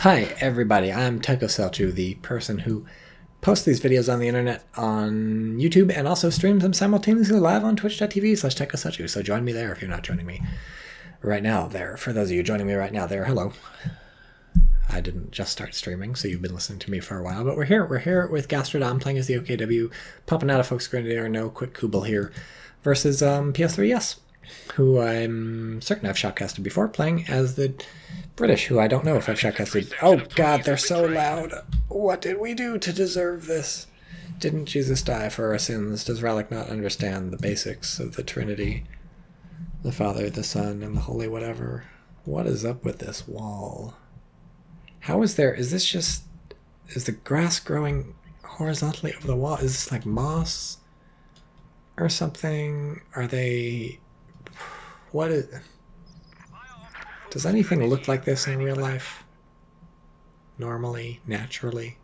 Hi everybody, I'm TychoCelchuuu, the person who posts these videos on the internet on YouTube and also streams them simultaneously live on twitch.tv/TychoCelchuuu, so join me there if you're not joining me right now there. For those of you joining me right now there, hello. I didn't just start streaming, so you've been listening to me for a while, but we're here with Gastrodon playing as the OKW, popping out of Folks Grenadier, no quick Kubel here, versus PS3, who I'm certain I've shoutcasted before, playing as the British, who I don't know if I've shoutcasted. Oh god, they're so loud! What did we do to deserve this? Didn't Jesus die for our sins? Does Relic not understand the basics of the Trinity? The Father, the Son, and the Holy whatever. What is up with this wall? How is there... is the grass growing horizontally over the wall? Is this like moss? Or something? Are they... what is... does anything look like this in real life? Normally? Naturally?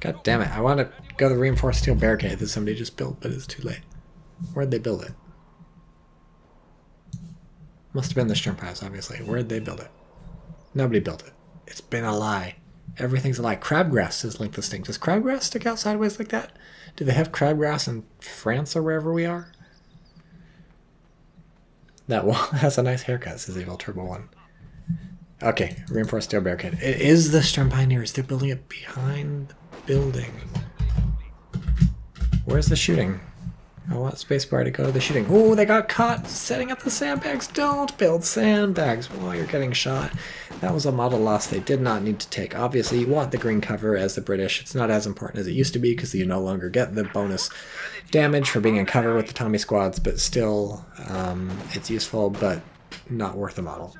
God damn it, I want to go to the reinforced steel barricade that somebody just built, but it's too late. Where'd they build it? Must have been the shrimp house, obviously. Where'd they build it? Nobody built it. It's been a lie. Everything's a lie. Crabgrass says link this thing. Does crabgrass stick out sideways like that? Do they have crabgrass in France or wherever we are? That wall has a nice haircut, says Evil Turbo 1. Okay, reinforced steel barricade. It is the Stern Pioneers. They're building it behind the building. Where's the shooting? I want spacebar to go to the shooting. Oh, they got caught setting up the sandbags. Don't build sandbags while you're getting shot. That was a model loss they did not need to take. Obviously, you want the green cover as the British. It's not as important as it used to be because you no longer get the bonus damage for being in cover with the Tommy squads, but still, it's useful, but not worth the model.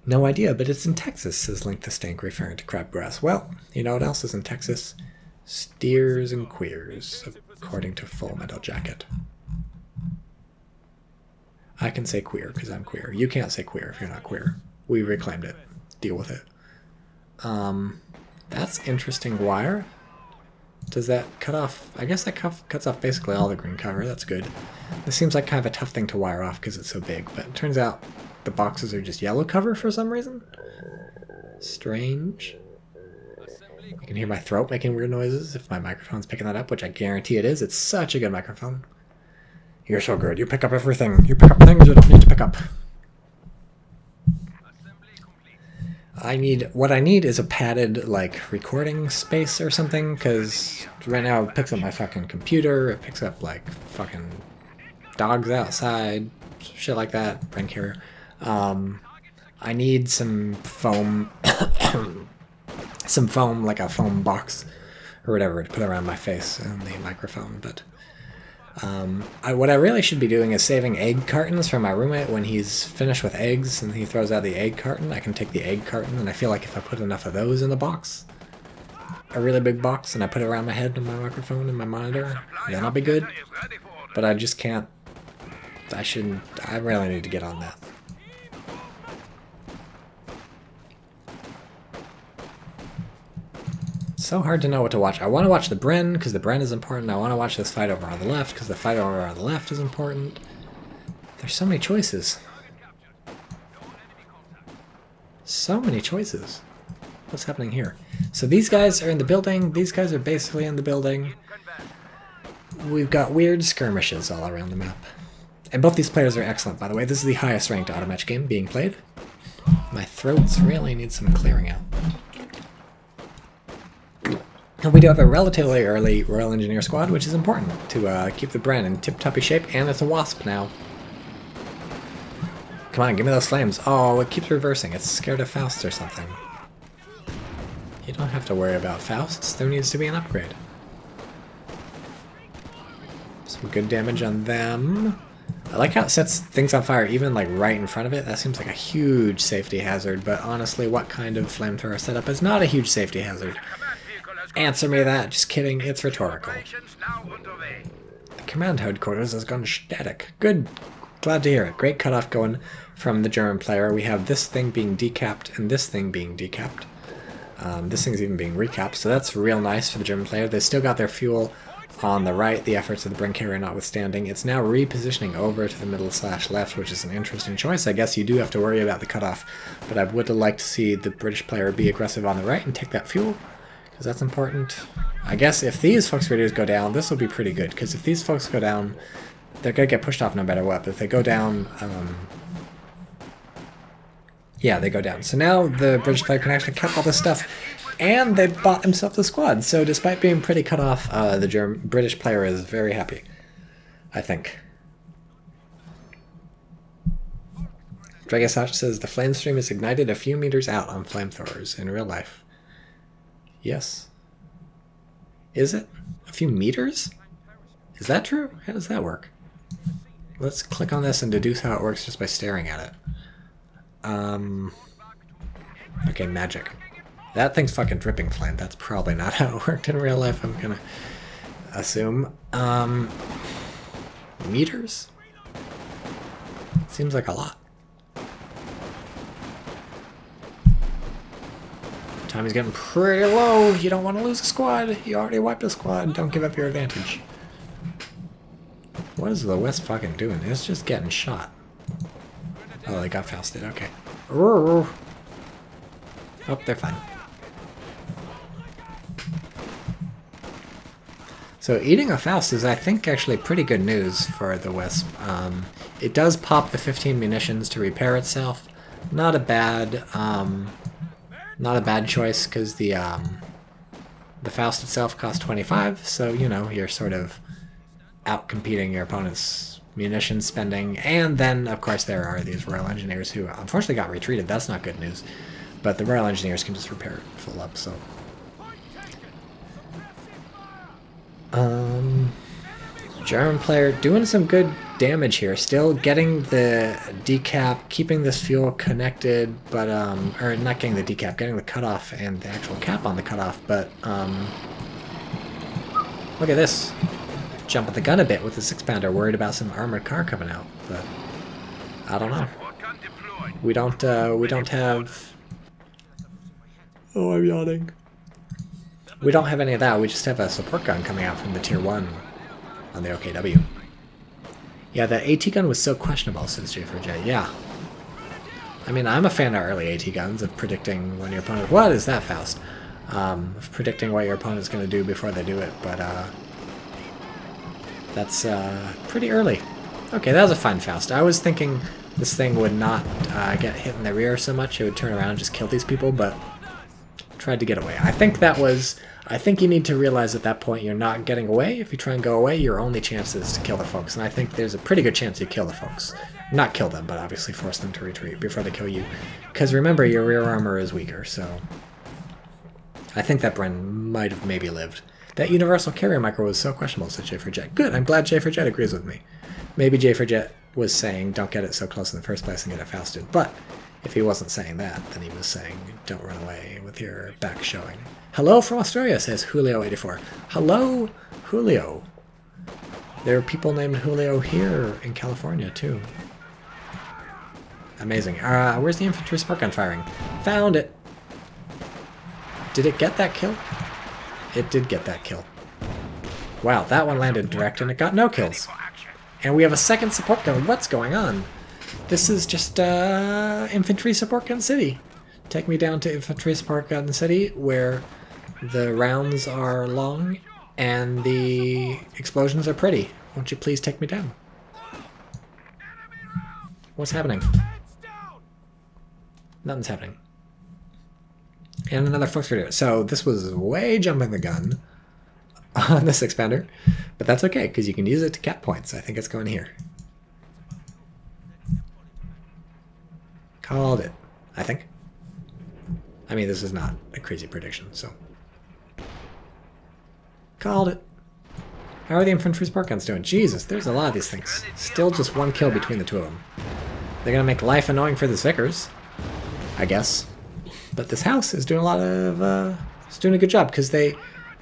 No idea, but it's in Texas, says Link the Stink, referring to crabgrass. Well, you know what else is in Texas? Steers and queers, according to Full Metal Jacket. I can say queer because I'm queer. You can't say queer if you're not queer. We reclaimed it. Deal with it. That's interesting wire. Does that cut off? I guess that cuts off basically all the green cover. That's good. This seems like kind of a tough thing to wire off because it's so big, but it turns out the boxes are just yellow cover for some reason. Strange. You can hear my throat making weird noises if my microphone's picking that up, which I guarantee it is. It's such a good microphone. You're so good. You pick up everything. You pick up things you don't need to pick up. What I need is a padded, like, recording space or something, because right now it picks up my fucking computer, it picks up, like, fucking dogs outside, shit like that, brain carrier. I need some foam, like a foam box, or whatever, to put around my face and the microphone, but... what I really should be doing is saving egg cartons for my roommate when he's finished with eggs and he throws out the egg carton. I can take the egg carton, and I feel like if I put enough of those in the box, a really big box, and I put it around my head and my microphone and my monitor, then I'll be good. But I just can't. I really need to get on that. So hard to know what to watch. I want to watch the Bren, because the Bren is important. I want to watch this fight over on the left, because the fight over on the left is important. There's so many choices. So many choices. What's happening here? So these guys are in the building. These guys are basically in the building. We've got weird skirmishes all around the map. And both these players are excellent, by the way. This is the highest ranked auto match game being played. My throats really need some clearing out. And we do have a relatively early Royal Engineer squad, which is important to keep the Bren in tip-toppy shape, and it's a Wasp now. Come on, give me those flames. Oh, it keeps reversing. It's scared of Fausts or something. You don't have to worry about Fausts. There needs to be an upgrade. Some good damage on them. I like how it sets things on fire even like right in front of it. That seems like a huge safety hazard, but honestly, what kind of flamethrower setup is not a huge safety hazard? Answer me that. Just kidding. It's rhetorical. The command headquarters has gone static. Good. Glad to hear it. Great cutoff going from the German player. We have this thing being decapped and this thing being decapped. This thing's even being recapped, so that's real nice for the German player. They still got their fuel on the right, the efforts of the Brin carrier notwithstanding. It's now repositioning over to the middle/left, which is an interesting choice. I guess you do have to worry about the cutoff, but I would have liked to see the British player be aggressive on the right and take that fuel, because that's important. I guess if these folks' radios go down, this will be pretty good, because if these folks go down, they're going to get pushed off no matter what. But if they go down, yeah, they go down. So now the British player can actually cut all this stuff, and they bought themselves a squad. So despite being pretty cut off, the British player is very happy, I think. Dragosach says the flame stream is ignited a few meters out on flamethrowers in real life. Yes. Is it? A few meters? Is that true? How does that work? Let's click on this and deduce how it works just by staring at it. Okay, magic. That thing's fucking dripping flame. That's probably not how it worked in real life, I'm gonna assume. Meters? Seems like a lot. Time is getting pretty low. You don't want to lose a squad. You already wiped a squad. Don't give up your advantage. What is the West fucking doing? It's just getting shot. Oh, they got Fausted. Okay. Oh, they're fine. So eating a Faust is, I think, actually pretty good news for the West. It does pop the 15 munitions to repair itself. Not a bad choice, because the Faust itself costs 25, so you know you're sort of out-competing your opponent's munition spending. And then, of course, there are these Royal Engineers who unfortunately got retreated. That's not good news. But the Royal Engineers can just repair it full up, so... German player doing some good damage here. Still getting the decap, keeping this fuel connected, but, or not getting the decap, getting the cutoff and the actual cap on the cutoff, but, look at this. Jumping the gun a bit with the 6-pounder, worried about some armored car coming out, but I don't know. We don't have... Oh, I'm yawning. We don't have any of that. We just have a support gun coming out from the Tier 1 on the OKW. Yeah, that AT gun was so questionable, says J4J. Yeah. I mean, I'm a fan of early AT guns, of predicting when your opponent... What is that, Faust? Of predicting what your opponent's going to do before they do it, but, that's, pretty early. Okay, that was a fine Faust. I was thinking this thing would not, get hit in the rear so much, it would turn around and just kill these people, but tried to get away. I think that was... I think you need to realize at that point you're not getting away. If you try and go away, your only chance is to kill the folks. And I think there's a pretty good chance you kill the folks. Not kill them, but obviously force them to retreat before they kill you. Because remember, your rear armor is weaker, so... I think that Bren might have maybe lived. That universal carrier micro was so questionable, said J4Jet. Good, I'm glad J4Jet agrees with me. Maybe J4Jet was saying, don't get it so close in the first place and get it Fausted. But if he wasn't saying that, then he was saying, don't run away with your back showing. Hello from Australia, says Julio84. Hello, Julio. There are people named Julio here in California, too. Amazing. Where's the infantry support gun firing? Found it. Did it get that kill? It did get that kill. Wow, that one landed direct and it got no kills. And we have a second support gun. What's going on? This is just infantry support gun city. Take me down to infantry support gun city, where the rounds are long and the explosions are pretty. Won't you please take me down? What's happening? Nothing's happening. And another Fox radio. So this was way jumping the gun on this expander, but that's okay because you can use it to cap points. I think it's going here. Called it, I think. I mean, this is not a crazy prediction, so. Called it. How are the infantry support guns doing? Jesus, there's a lot of these things. Still just one kill between the two of them. They're gonna make life annoying for the Vickers, I guess. But this house is doing a lot of, it's doing a good job, because they,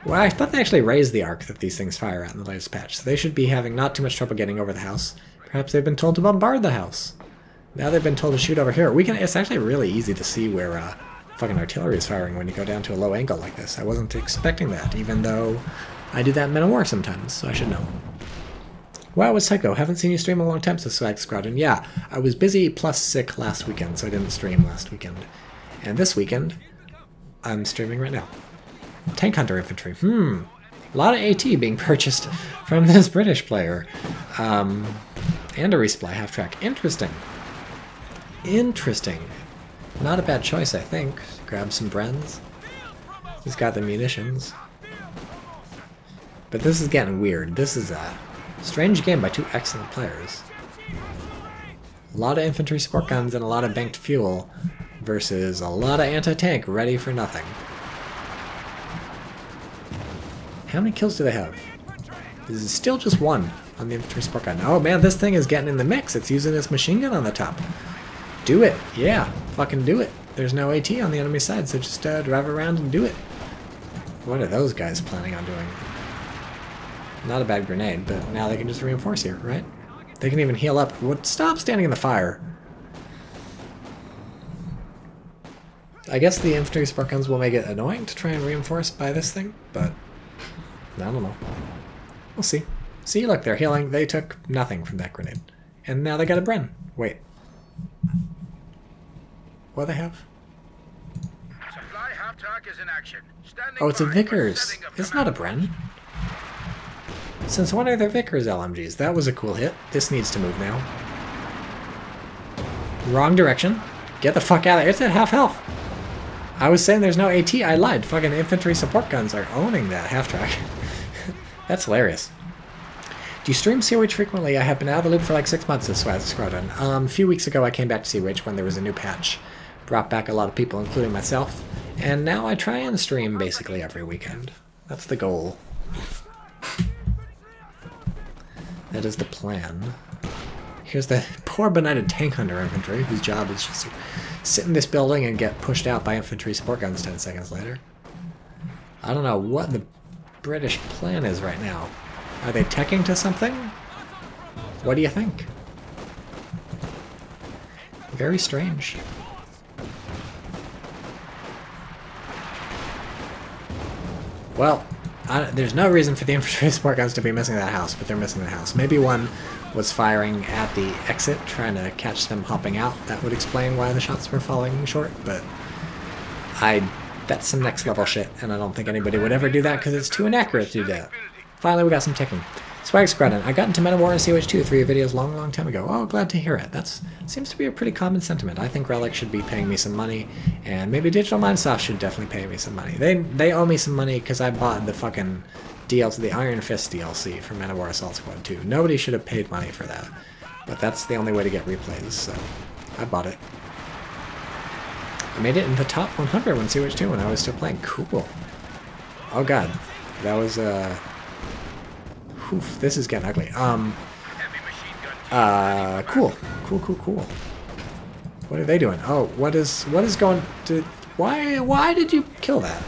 well, I thought they actually raised the arc that these things fire at in the latest patch, so they should be having not too much trouble getting over the house. Perhaps they've been told to bombard the house. Now they've been told to shoot over here. It's actually really easy to see where, fucking artillery is firing when you go down to a low angle like this. I wasn't expecting that, even though I do that in Men of War sometimes, so I should know. Wow, it's Tycho. Haven't seen you stream in a long time, so Swag Squadron. Yeah, I was busy plus sick last weekend, so I didn't stream last weekend. And this weekend, I'm streaming right now. Tank Hunter Infantry. A lot of AT being purchased from this British player. And a resupply half-track. Interesting. Interesting. Not a bad choice, I think. Grab some Brens. He's got the munitions. But this is getting weird. This is a strange game by two excellent players. A lot of infantry support guns and a lot of banked fuel versus a lot of anti-tank ready for nothing. How many kills do they have? This is still just one on the infantry support gun. Oh man, this thing is getting in the mix. It's using this machine gun on the top. Do it. Yeah, fucking do it. There's no AT on the enemy side, so just drive around and do it. What are those guys planning on doing? Not a bad grenade, but now they can just reinforce here, right? They can even heal up. Stop standing in the fire. I guess the infantry support guns will make it annoying to try and reinforce by this thing, but I don't know. We'll see. See, look, they're healing. They took nothing from that grenade. And now they got a Bren. Wait. What do they have? Supply half-track is in action. Oh, it's a Vickers. It's not a Bren. Since when are there Vickers LMGs? That was a cool hit. This needs to move now. Wrong direction. Get the fuck out of there. It's at half health. I was saying there's no AT. I lied. Fucking infantry support guns are owning that half-track. That's hilarious. Do you stream CoH frequently? I have been out of the loop for like 6 months this Swag Squadron. A few weeks ago I came back to CoH when there was a new patch. Brought back a lot of people, including myself. And now I try and stream basically every weekend. That's the goal. That is the plan. Here's the poor benighted Tank Hunter Infantry, whose job is just to sit in this building and get pushed out by infantry support guns 10 seconds later. I don't know what the British plan is right now. Are they teching to something? What do you think? Very strange. Well, there's no reason for the infantry support guns to be missing that house, but they're missing the house. Maybe one was firing at the exit, trying to catch them hopping out. That would explain why the shots were falling short, but that's some next level shit, and I don't think anybody would ever do that because it's too inaccurate to do that. Finally, we got some ticking. Swag Squadron. I got into Men of War and CoH2 3 videos long time ago. Oh, glad to hear it. That seems to be a pretty common sentiment. I think Relic should be paying me some money, and maybe Digital Mindsoft should definitely pay me some money. They owe me some money because I bought the fucking DLC, the Iron Fist DLC for Men of War Assault Squad 2. Nobody should have paid money for that, but that's the only way to get replays, so I bought it. I made it in the top 100 when CoH2 when I was still playing. Cool. Oh god, that was oof, this is getting ugly. Cool. What are they doing? Oh, what is going to... Why did you kill that?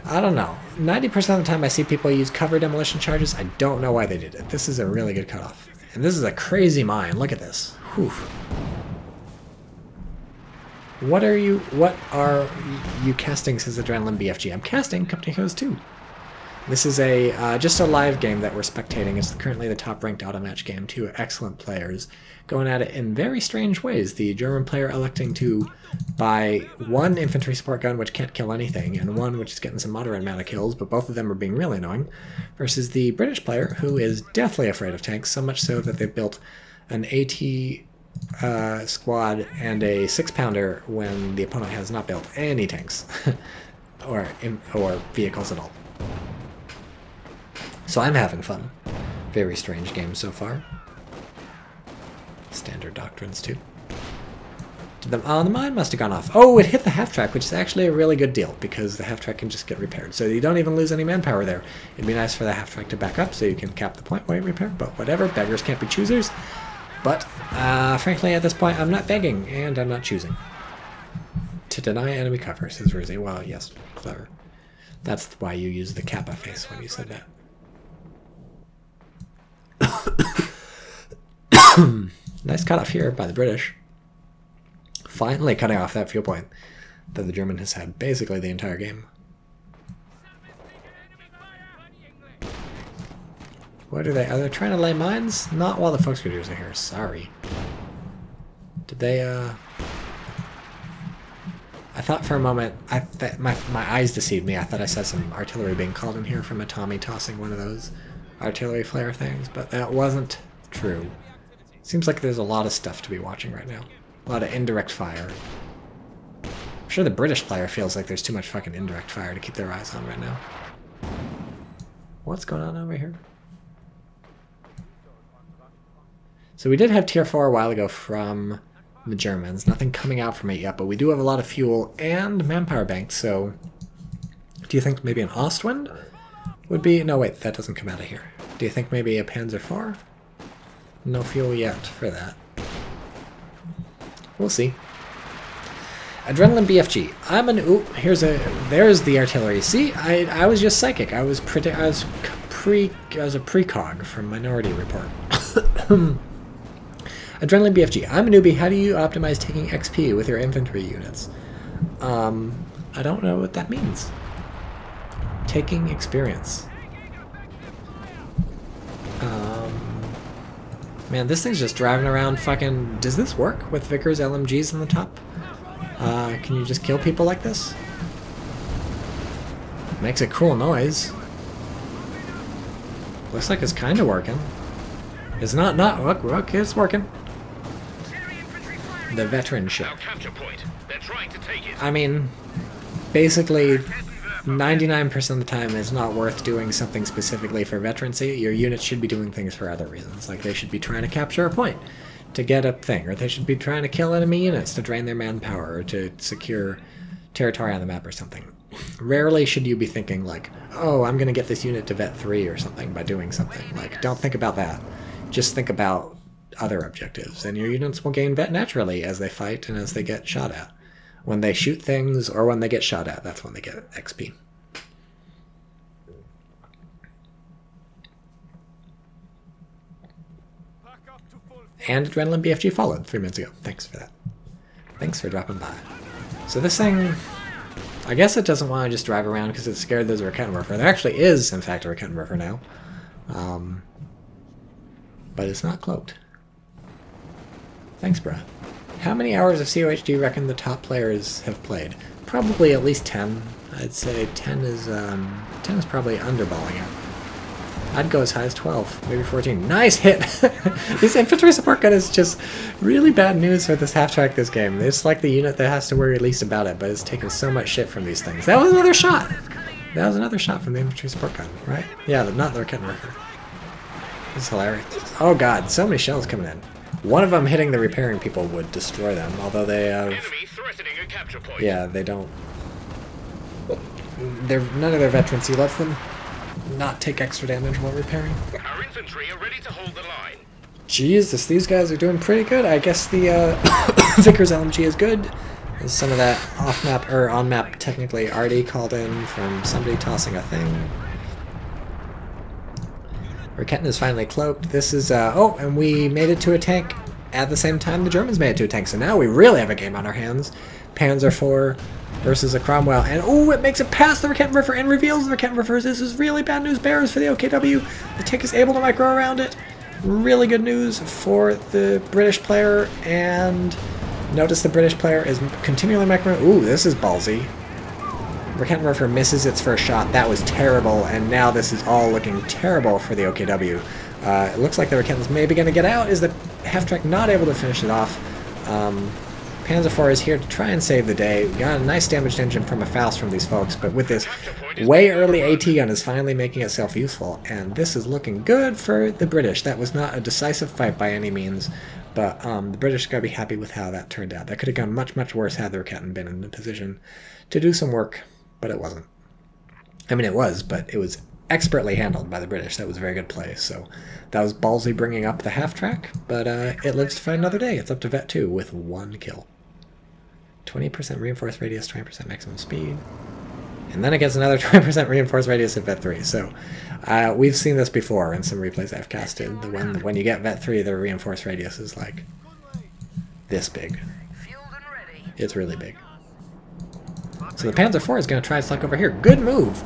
I don't know. 90% of the time I see people use cover demolition charges. I don't know why they did it. This is a really good cutoff. And this is a crazy mine. Look at this. Whew. What are you casting, says Adrenaline BFG? I'm casting Company Heroes 2. This is just a live game that we're spectating. It's currently the top-ranked auto-match game. Two excellent players going at it in very strange ways. The German player electing to buy one infantry support gun, which can't kill anything, and one which is getting some moderate amount of kills, but both of them are being really annoying, versus the British player, who is deathly afraid of tanks, so much so that they've built an AT squad and a 6-pounder when the opponent has not built any tanks or vehicles at all. So I'm having fun. Very strange game so far. Standard doctrines too. The mine must have gone off. Oh, it hit the half-track, which is actually a really good deal because the half-track can just get repaired. So you don't even lose any manpower there. It'd be nice for the half-track to back up so you can cap the point while you repair, but whatever. Beggars can't be choosers. But frankly, at this point, I'm not begging and I'm not choosing. To deny enemy cover, says Rizzy. Well, yes, clever. That's why you use the Kappa face when you said that. Nice cutoff here by the British. Finally cutting off that fuel point that the German has had basically the entire game. What are they? Are they trying to lay mines? Not while the Volksgrenadiers are here. Sorry. Did they, I thought for a moment, my eyes deceived me. I thought I saw some artillery being called in here from a Tommy tossing one of those artillery flare things, but that wasn't true. Seems like there's a lot of stuff to be watching right now. A lot of indirect fire. I'm sure the British player feels like there's too much fucking indirect fire to keep their eyes on right now. What's going on over here? So we did have tier 4 a while ago from the Germans. Nothing coming out from it yet, but we do have a lot of fuel and manpower banked, so do you think maybe an Ostwind would be... No, wait, that doesn't come out of here. Do you think maybe a Panzer IV? No fuel yet for that. We'll see. Adrenaline BFG. I'm an... Ooh, there's the artillery. See, I was just psychic. I was a precog from Minority Report. Adrenaline BFG. I'm a newbie. How do you optimize taking XP with your infantry units? I don't know what that means. Taking experience. Man, this thing's just driving around fucking... Does this work with Vickers LMGs on the top? Can you just kill people like this? Makes a cool noise. Looks like it's kind of working. It's not look, it's working. The veteran ship. I mean, basically, 99% of the time it's not worth doing something specifically for veterancy. Your units should be doing things for other reasons. Like they should be trying to capture a point to get a thing, or they should be trying to kill enemy units to drain their manpower, or to secure territory on the map or something. Rarely should you be thinking like, oh, I'm going to get this unit to vet 3 or something by doing something. Like, don't think about that. Just think about other objectives, and your units will gain vet naturally as they fight and as they get shot at. When they shoot things or when they get shot at, that's when they get XP. And Adrenaline BFG followed 3 minutes ago. Thanks for that. Thanks for dropping by. So this thing, I guess it doesn't want to just drive around because it's scared there's a Rakettenwerfer. There actually is, in fact, a Rakettenwerfer now. But it's not cloaked. Thanks, bruh. How many hours of CoH do you reckon the top players have played? Probably at least 10. I'd say 10 is probably underballing it. I'd go as high as 12, maybe 14. Nice hit! This infantry support gun is just really bad news for this half-track this game. It's like the unit that has to worry least about it, but it's taken so much shit from these things. That was another shot! That was another shot from the infantry support gun, right? Yeah, not the Rakettenwerfer. This is hilarious. Oh god, so many shells coming in. One of them hitting the repairing people would destroy them, although they have... Enemy threatening a capture point. Yeah, they don't... None of their veterancy lets them not take extra damage while repairing. Our infantry are ready to hold the line. Jesus, these guys are doing pretty good. I guess the Vickers LMG is good. There's some of that off-map, or on-map, technically, already called in from somebody tossing a thing. Raketten is finally cloaked. This is, oh, and we made it to a tank at the same time the Germans made it to a tank. So now we really have a game on our hands. Panzer IV versus a Cromwell. And, oh, it makes it past the Rakettenwerfer and reveals the Rakettenwerfers. This is really bad news bears for the OKW. The tank is able to micro around it. Really good news for the British player. And notice the British player is continually micro... Ooh, this is ballsy. Rakettenwerfer misses its first shot. That was terrible, and now this is all looking terrible for the OKW. It looks like the Raketten's maybe going to get out. Is the half-track not able to finish it off? Panzer IV is here to try and save the day. We got a nice damaged engine from a Faust from these folks, but with this way early AT gun is finally making itself useful, and this is looking good for the British. That was not a decisive fight by any means, but the British got to be happy with how that turned out. That could have gone much, much worse had the Raketten been in a position to do some work. But it wasn't. I mean, it was, but it was expertly handled by the British. That was a very good play. So that was ballsy bringing up the half-track, but it lives to fight another day. It's up to Vet 2 with 1 kill. 20% reinforced radius, 20% maximum speed. And then it gets another 20% reinforced radius at Vet 3. So we've seen this before in some replays I've casted. When you get Vet 3, the reinforced radius is like this big. It's really big. So the Panzer IV is going to try its luck over here. Good move!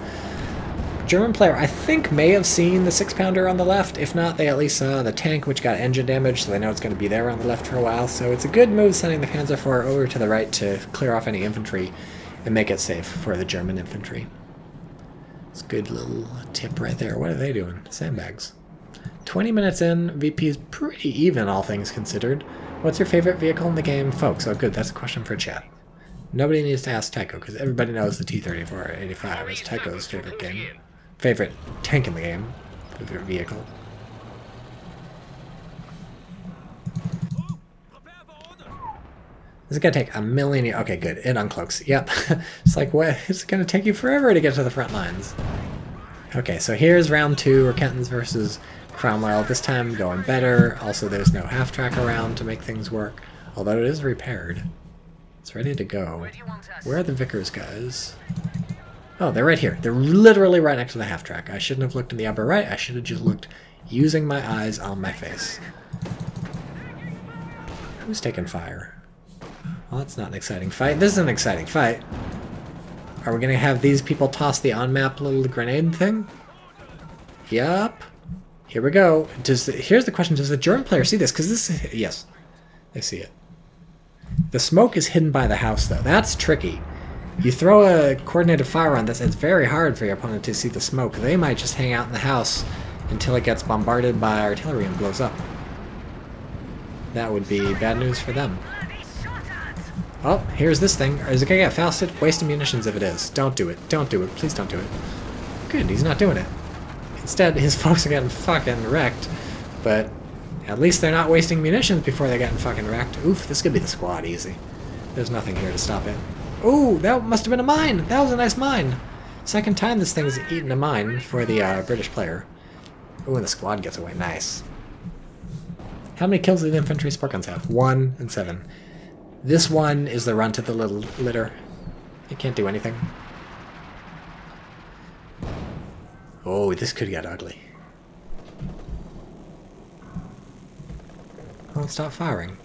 German player, I think, may have seen the 6-pounder on the left. If not, they at least saw the tank, which got engine damage, so they know it's going to be there on the left for a while. So it's a good move sending the Panzer IV over to the right to clear off any infantry and make it safe for the German infantry. It's a good little tip right there. What are they doing? Sandbags. 20 minutes in, VP's pretty even, all things considered. What's your favorite vehicle in the game? Folks, oh good, that's a question for chat. Nobody needs to ask Tycho, because everybody knows the T-34-85 is Tycho's favorite game. Favorite tank in the game. Favorite vehicle. This is gonna take a million years. Okay, good. It uncloaks. Yep. It's like, what? It's gonna take you forever to get to the front lines. Okay, so here's round 2, Raketans versus Cromwell. This time going better. Also, there's no half-track around to make things work. Although it is repaired. It's ready to go. Where are the Vickers guys? Oh, they're right here. They're literally right next to the half-track. I shouldn't have looked in the upper right. I should have just looked using my eyes on my face. Who's taking fire? Well, that's not an exciting fight. This is an exciting fight. Are we going to have these people toss the on-map little grenade thing? Yup. Here we go. Here's the question. Does the German player see this? Because this... Yes. They see it. The smoke is hidden by the house, though. That's tricky. You throw a coordinated fire on this, it's very hard for your opponent to see the smoke. They might just hang out in the house until it gets bombarded by artillery and blows up. That would be bad news for them. Oh, here's this thing. Is it gonna get fausted? Waste of munitions if it is. Don't do it. Don't do it. Please don't do it. Good, he's not doing it. Instead, his folks are getting fucking wrecked. But at least they're not wasting munitions before they're getting fucking wrecked. Oof, this could be the squad easy. There's nothing here to stop it. Ooh, that must have been a mine! That was a nice mine! Second time this thing's eaten a mine for the British player. Ooh, and the squad gets away. Nice. How many kills did the infantry sport guns have? 1 and 7. This one is the run to the little litter. It can't do anything. Oh, this could get ugly. Won't stop firing.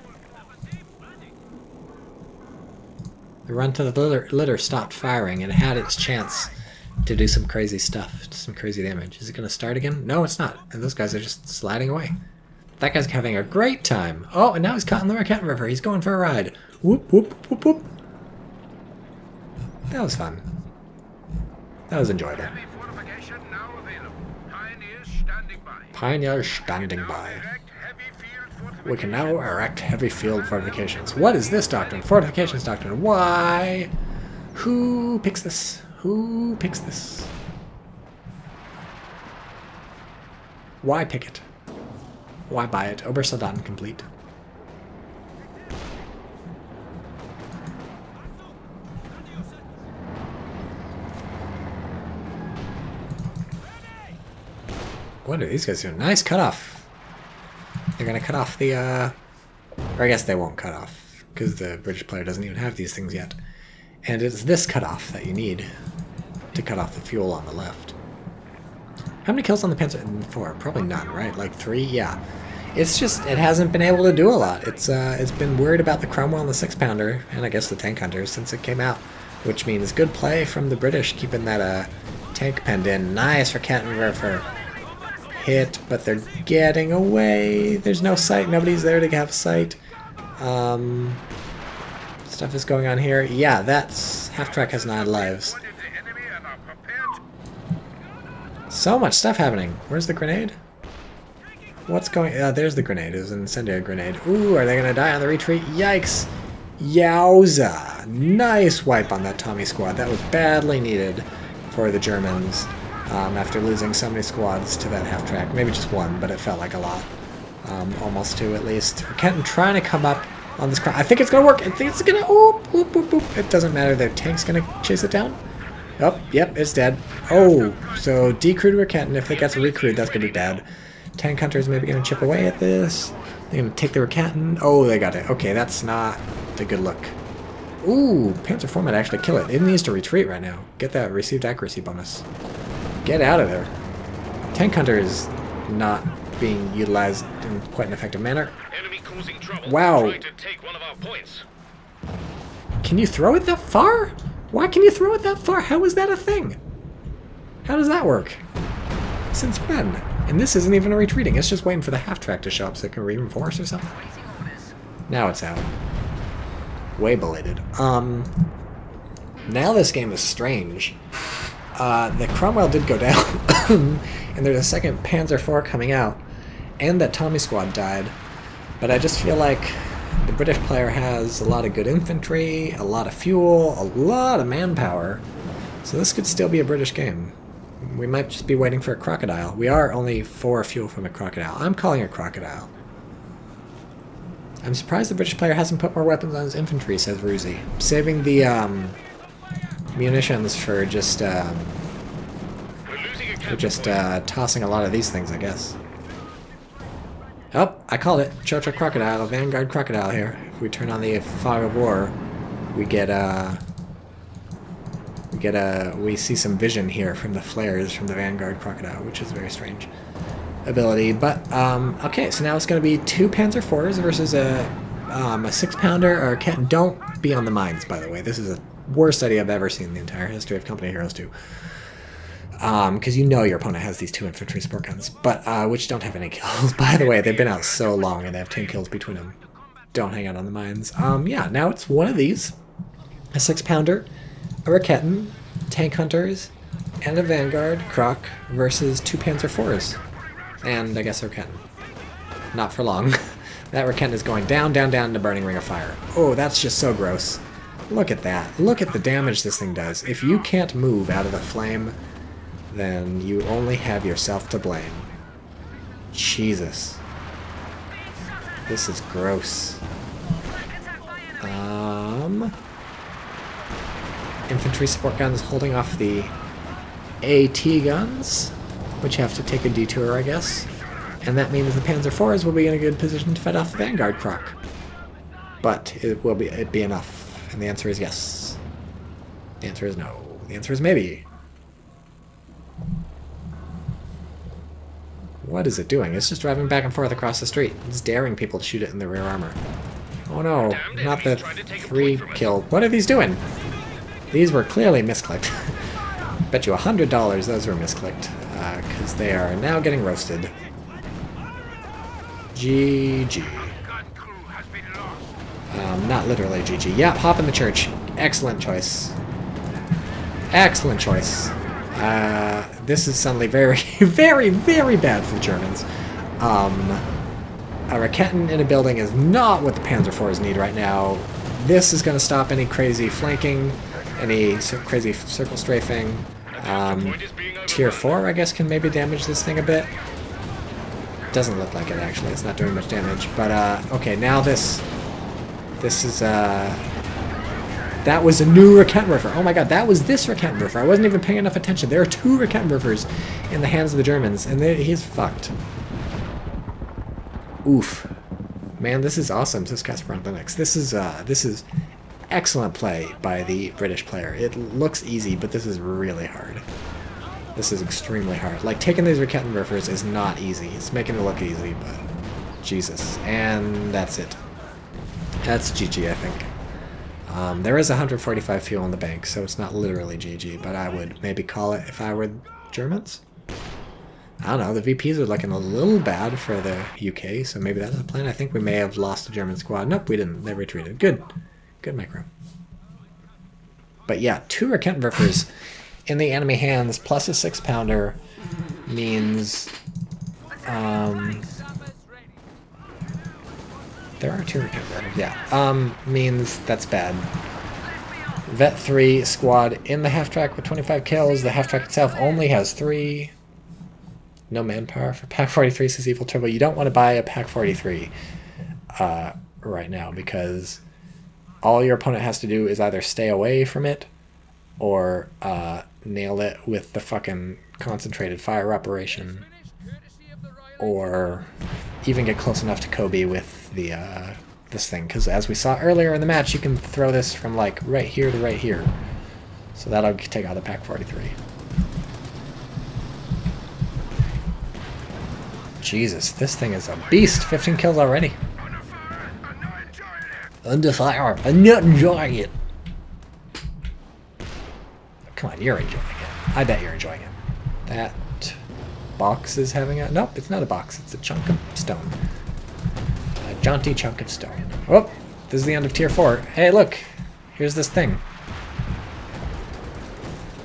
The run to the litter stopped firing and it had its chance to do some crazy stuff, some crazy damage. Is it going to start again? No, it's not. And those guys are just sliding away. That guy's having a great time. Oh, and now he's caught in the Raquette River. He's going for a ride. Whoop, whoop, whoop, whoop. That was fun. That was enjoyable. Pioneers standing by. We can now erect heavy field fortifications. What is this doctrine? Fortifications doctrine. Why? Who picks this? Who picks this? Why pick it? Why buy it? Obersoldaten complete. What are these guys doing? Nice cutoff. They're gonna cut off the, or I guess they won't cut off, because the British player doesn't even have these things yet. And it's this cutoff that you need to cut off the fuel on the left. How many kills on the Panzer IV? Probably none, right? Like 3? Yeah. It's just, it hasn't been able to do a lot. It's been worried about the Cromwell and the 6-pounder, and I guess the tank hunters since it came out, which means good play from the British keeping that tank penned in. Nice for Kettenwerfer. Hit, but they're getting away. There's no sight. Nobody's there to have sight. Stuff is going on here. Yeah, that's half-track has 9 lives. So much stuff happening. Where's the grenade? What's going... there's the grenade. It was an incendiary grenade. Ooh, are they going to die on the retreat? Yikes. Yowza. Nice wipe on that Tommy squad. That was badly needed for the Germans. After losing so many squads to that half-track. Maybe just one, but it felt like a lot. Almost 2 at least. Kenton trying to come up on this crowd. I think it's going to work. I think it's going to... Oop, oop, oop, oop. It doesn't matter. The tank's going to chase it down. Oh, yep, it's dead. Oh, so decrewed Raketten. If it gets recrewed, that's going to be bad. Tank hunters maybe going to chip away at this. They're going to take the Raketten. Oh, they got it. Okay, that's not a good look. Ooh, Panzer IV might actually kill it. It needs to retreat right now. Get that received accuracy bonus. Get out of there. Tank hunter is not being utilized in quite an effective manner. Enemy causing trouble. Wow. Trying to take one of our points. Can you throw it that far? Why can you throw it that far? How is that a thing? How does that work? Since when? And this isn't even retreating. It's just waiting for the half-track to show up so it can reinforce or something. Now it's out. Way belated. Now this game is strange. The Cromwell did go down, and there's a second Panzer IV coming out, and that Tommy Squad died. But I just feel like the British player has a lot of good infantry, a lot of fuel, a lot of manpower, so this could still be a British game. We might just be waiting for a crocodile. We are only 4 fuel from a crocodile. I'm calling it crocodile. I'm surprised the British player hasn't put more weapons on his infantry, says Ruzi. Saving the munitions for just tossing a lot of these things, I guess. Oh, I called it. CoH crocodile, a Vanguard crocodile here. If we turn on the fog of war, we see some vision here from the flares from the Vanguard crocodile, which is a very strange ability. But okay, so now it's going to be 2 Panzer IVs versus a 6-pounder or a Ket. Don't be on the mines, by the way. This is the worst idea I've ever seen in the entire history of Company Heroes 2. Because you know your opponent has these 2 infantry support guns, but which don't have any kills. By the way, they've been out so long and they have 10 kills between them. Don't hang out on the mines. Yeah, now it's one of these. A 6-pounder, a Raketten, tank hunters, and a Vanguard Croc versus 2 Panzer IVs. And I guess a Raketten. Not for long. That Raketten is going down, down, down in the burning ring of fire. Oh, that's just so gross. Look at that. Look at the damage this thing does. If you can't move out of the flame, then you only have yourself to blame. Jesus. This is gross. Infantry support guns holding off the AT guns, which have to take a detour, I guess. And that means the Panzer IVs will be in a good position to fight off the Vanguard Croc. But it'd be enough. And the answer is yes. The answer is no. The answer is maybe. What is it doing? It's just driving back and forth across the street. It's daring people to shoot it in the rear armor. Oh no, not the 3 killed. What are these doing? These were clearly misclicked. Bet you $100 those were misclicked. Because they are now getting roasted. GG. Not literally GG. Yep, hop in the church. Excellent choice. Excellent choice. This is suddenly very, very, very bad for the Germans. A Raketten in a building is not what the Panzer IVs need right now. This is going to stop any crazy flanking, any crazy circle strafing. Tier 4, I guess, can maybe damage this thing a bit. Doesn't look like it, actually. It's not doing much damage. But, okay, now this is, that was a new Rakettenwerfer. Oh my god, that was this Rakettenwerfer. I wasn't even paying enough attention. There are 2 Rakettenwerfers in the hands of the Germans, and he's fucked. Oof. Man, this is awesome, says Casper on Linux. This is excellent play by the British player. It looks easy, but this is really hard. This is extremely hard. Like, taking these Rakettenwerfers is not easy. It's making it look easy, but Jesus. And that's it. That's GG, I think. There is 145 fuel in the bank, so it's not literally GG, but I would maybe call it if I were Germans. I don't know, the VPs are looking a little bad for the UK, so maybe that's the plan. I think we may have lost the German squad. Nope, we didn't. They retreated. Good. Good micro. But yeah, 2 Rakettenwerfers in the enemy hands plus a 6-pounder means... there are 2 Rakettenwerfers, yeah. Means that's bad. Vet 3 squad in the half-track with 25 kills. The half-track itself only has 3... No manpower for Pack 43, says Evil Turbo. You don't want to buy a Pack 43 right now, because all your opponent has to do is either stay away from it or nail it with the fucking concentrated fire operation, or even get close enough to Kobe with the this thing. Because as we saw earlier in the match, you can throw this from like right here to right here. So that'll take out the Pack 43. Jesus, this thing is a beast. 15 kills already. Under fire. I'm not enjoying it. Come on, you're enjoying it. I bet you're enjoying it. That box is having a... Nope, it's not a box. It's a chunk of stone. A jaunty chunk of stone. Oh, this is the end of Tier 4. Hey, look. Here's this thing.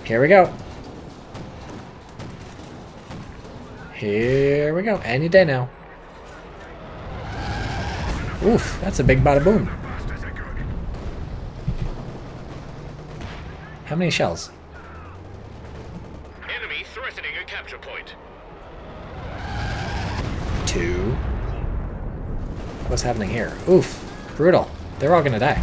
Here we go. Here we go. Any day now. Oof, that's a big bada boom. How many shells? Enemy threatening a capture point. 2. What's happening here? Oof, brutal. They're all gonna die.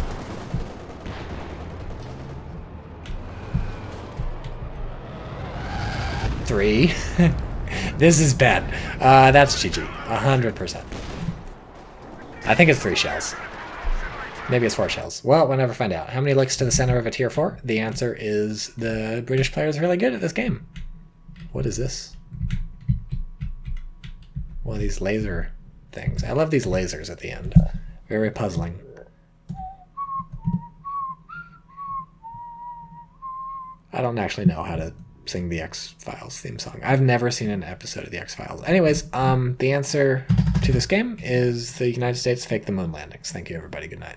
3. This is bad. That's GG. 100%. I think it's 3 shells. Maybe it's 4 shells. Well, we'll never find out. How many looks to the center of a Tier 4? The answer is the British player is really good at this game. What is this? One of these laser things. I love these lasers at the end. Very puzzling. I don't actually know how to sing the X-Files theme song. I've never seen an episode of the X-Files. Anyways, the answer to this game is the United States faked the moon landings. Thank you, everybody. Good night.